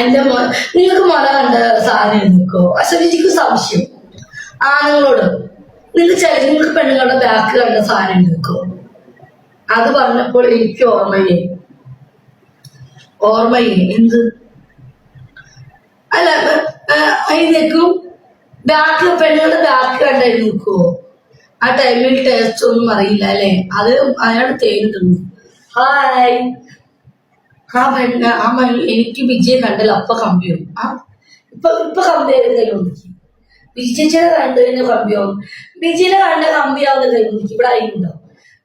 അതിന്റെ നിങ്ങൾക്ക് മുല കണ്ട സാധനം നിൽക്കോ? അശ്വതിക്ക് സംശയം ആണുങ്ങളോട് നിങ്ങൾക്ക് പെണ്ണുങ്ങളുടെ ബാക്ക് കണ്ട സാധനം നിൽക്കോ? അത് പറഞ്ഞപ്പോൾ എനിക്ക് ഓർമ്മയെ എന്ത് അല്ല അതിലേക്കും ബാക്ക് പെണ്ണുങ്ങളുടെ ബാക്ക് കണ്ടായി നിൽക്കുവോ? ആ ടൈമിൽ ടേസ്റ്റ് ഒന്നും അറിയില്ല അല്ലെ? അത് അയാൾ തേടുന്നു. ഹായ് എനിക്ക് വിജയെ കണ്ടല്ലോ അപ്പൊ കമ്പിയാവും. ഇപ്പൊ കമ്പിയാവുന്ന കൈകൊണ്ടിരിക്കും. വിജി ചേച്ചിയുടെ കണ്ടു കഴിഞ്ഞാൽ കമ്പിയാവും. വിജിയുടെ കണ്ട കമ്പിയാവുന്ന കൈകൊണ്ടിരിക്കും. ഇവിടെ ആയിട്ടുണ്ടോ?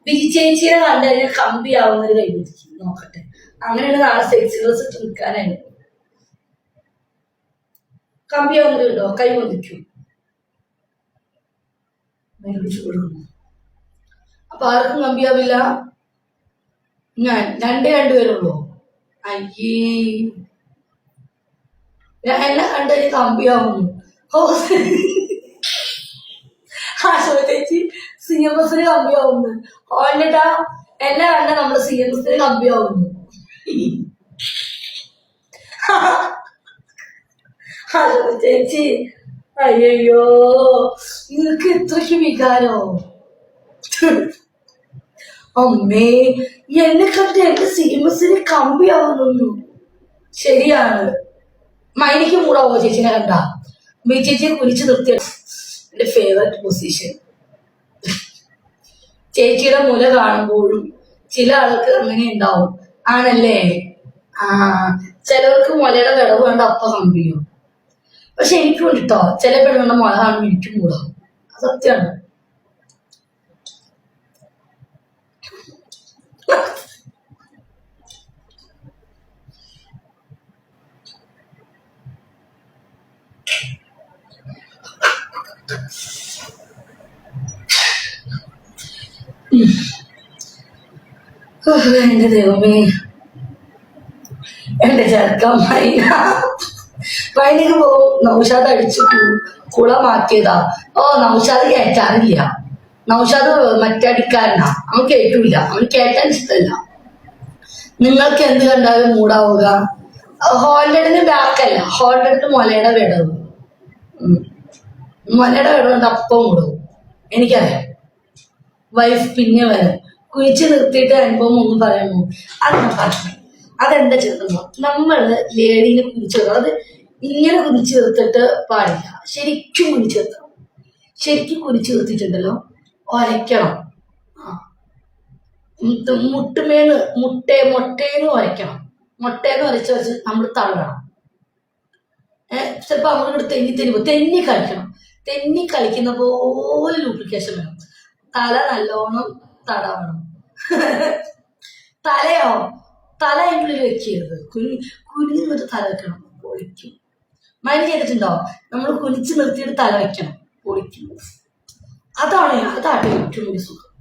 വിജി ചേച്ചിയുടെ കണ്ടു കഴിഞ്ഞാൽ കമ്പിയാവുന്ന ഒരു കൈകൊണ്ടിരിക്കും. നോക്കട്ടെ, അങ്ങനെയാണ് നാളെ സെക്സ് ഡ്രസ് ഇട്ട് നിൽക്കാനായിരുന്നു. കമ്പിയാവുന്നവരുണ്ടോ? കൈ കൊണ്ടിരിക്കും. അപ്പൊ ആർക്കും കമ്പിയാവില്ല. ഞാൻ രണ്ടുപേരുള്ളൂ. അയ്യേ, എന്നെ കണ്ടു കമ്പിയാവുന്നു. ചേച്ചി സി എം എസിന് കമ്പിയാവുന്നു. ഓന്നട്ടാ എന്നെ കണ്ട നമ്മുടെ സി എം എസിന് കമ്പിയാവുന്നു. ചേച്ചി അയ്യോ, നിനക്ക് എത്രയ്ക്ക് വികാരോ? അമ്മേ, എന്നെ കണ്ടിട്ട് എന്റെ സി എം എസിന് കമ്പിയാവുന്നു. ശരിയാണ്. മൈനിക്ക് മൂടാവോ ചേച്ചിനെ കണ്ട? ബി ചേച്ചിയെ കുരിച്ചു നിർത്തിയ എന്റെ ഫേവററ്റ് പൊസിഷൻ. ചേച്ചിയുടെ മുല കാണുമ്പോഴും ചില ആൾക്ക് അങ്ങനെ ഉണ്ടാവും. ആണല്ലേ? ചിലവർക്ക് മുലയുടെ വിടവ് കണ്ട അപ്പ കമ്പിയും. പക്ഷെ എനിക്കും കിട്ടോ ചില പെണ്ണുങ്ങളുടെ മുല കാണുമ്പോൾ എനിക്കും മൂടാവും. അത് സത്യമാണ്. എന്റെ ദൈവമേ, എന്റെ ചെറുക്കം വൈനക്ക് പോകും. നൗഷാദ് അടിച്ചു കുളമാക്കിയതാ. നൗഷാദ് കേറ്റാറില്ല. നൗഷാദ് മറ്റടിക്കാരനാ. അവൻ കേട്ടൂല. അവൻ കേട്ടാൻ ഇഷ്ടമല്ല. നിങ്ങൾക്ക് എന്ത് കണ്ടാലും മൂടാവുക. ഹോൾഡറിന് ബാക്കല്ല, ഹോൾഡറിന് മുലയുടെ വിടവ്. മുലയുടെ വിടവ് കൊണ്ട് അപ്പം മൂടവും. എനിക്കറിയാം. വൈഫ് പിന്നെ വരും. കുഴിച്ചു നിർത്തിയിട്ട് അനുഭവം ഒന്നും പറയുമോ? അത് ഞാൻ പറഞ്ഞു. അതെന്താ ചെറുതോ, നമ്മള് ലേഡീനെ കുഴിച്ചു നിർത്തണം. അത് ഇങ്ങനെ കുഴിച്ചു നിർത്തിട്ട് പാടില്ല. ശരിക്കും കുഴിച്ചു നിർത്തണം. ശരിക്കും കുഴിച്ചു നിർത്തിയിട്ടുണ്ടല്ലോ ഒരയ്ക്കണം. മുട്ടേന്ന് ഉരയ്ക്കണം. മുട്ടേന്ന് ഉരച്ച് നമ്മൾ തള്ളണം. ചിലപ്പോ നമ്മളിവിടെ തെന്നി കളിക്കണം. തെന്നി കളിക്കുന്ന പോലെ ലൂബ്രിക്കേഷൻ വേണം. തല നല്ലോണം തടവണം. തലയോ തല അതിനുള്ളിൽ വെക്കരുത്. കുനിഞ്ഞിട്ട് തല വെക്കണം. പൊളിക്കും. മൈൻഡ് ചെയ്തിട്ടുണ്ടോ? നമ്മൾ കുനിച്ച് നിർത്തിയിട്ട് തല വെക്കണം. പൊളിക്കും. അതാണ് ഏറ്റവും വലിയ സുഖം.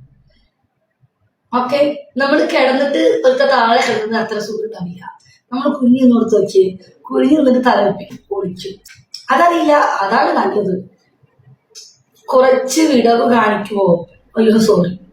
ഓക്കെ, നമ്മൾ കിടന്നിട്ട് ഒരു താഴെ കിടന്നത് അത്ര സുഖം ഉണ്ടാവില്ല. നമ്മൾ കുഞ്ഞി നോർത്ത് വെച്ച് കുഞ്ഞി നിന്നിട്ട് തല വെപ്പിക്കും. പൊളിക്കും. അതറിയില്ല. അതാണ് നല്ലത്. കുറച്ച് വിടവ് കാണിക്കുമോ? അയ്യോ സോറി.